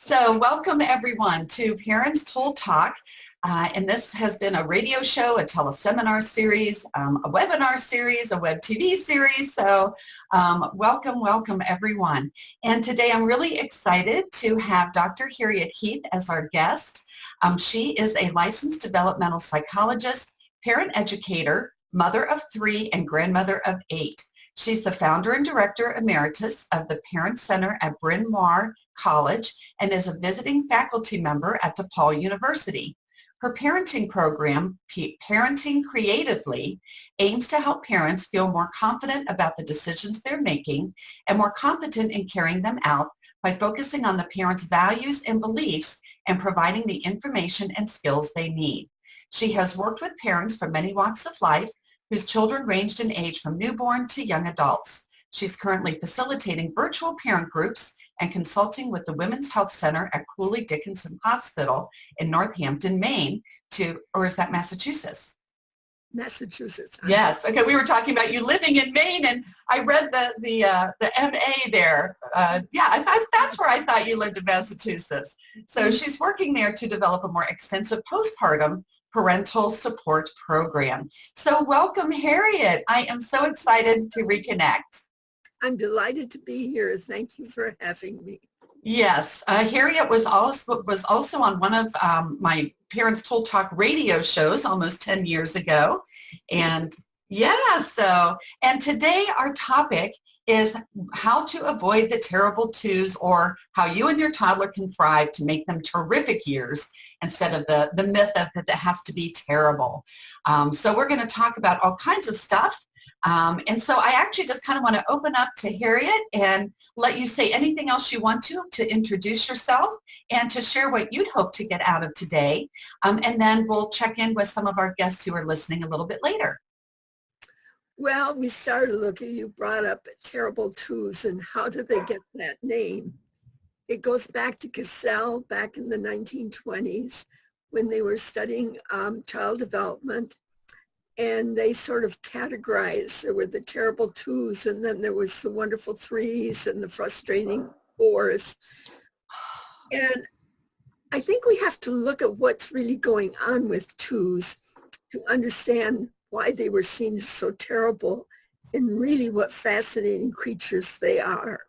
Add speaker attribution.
Speaker 1: So welcome everyone to Parents Told Talk. And this has been a radio show, a teleseminar series, a webinar series, a WebTV series. So welcome everyone. And today I'm really excited to have Dr. Harriet Heath as our guest. She is a licensed developmental psychologist, parent educator, mother of 3, and grandmother of 8. She's the founder and director emeritus of the Parent Center at Bryn Mawr College and is a visiting faculty member at DePaul University. Her parenting program, Parenting Creatively, aims to help parents feel more confident about the decisions they're making and more competent in carrying them out by focusing on the parents' values and beliefs and providing the information and skills they need. She has worked with parents from many walks of life whose children ranged in age from newborn to young adults. She's currently facilitating virtual parent groups and consulting with the Women's Health Center at Cooley Dickinson Hospital in Northampton, Maine, or is that Massachusetts?
Speaker 2: Massachusetts.
Speaker 1: Yes. Okay. We were talking about you living in Maine, and I read the MA there. That's where I thought you lived in Massachusetts. So she's working there to develop a more extensive postpartum parental support program. So welcome, Harriet. I am so excited to reconnect.
Speaker 2: I'm delighted to be here. Thank you for having me.
Speaker 1: Yes, Harriet was also on one of my Parents Told Talk radio shows almost 10 years ago. And and today our topic is how to avoid the terrible twos, or how you and your toddler can thrive to make them terrific years instead of the myth of that has to be terrible. So we're going to talk about all kinds of stuff. And so I actually just kind of want to open up to Harriet and let you say anything else you want to introduce yourself and to share what you'd hope to get out of today. And then we'll check in with some of our guests who are listening a little bit later.
Speaker 2: Well, we started looking, you brought up terrible twos and how did they get that name? It goes back to Cassell back in the 1920s when they were studying child development. And they sort of categorized. There were the terrible twos, and then there was the wonderful threes and the frustrating fours. And I think we have to look at what's really going on with twos to understand why they were seen as so terrible and really what fascinating creatures they are.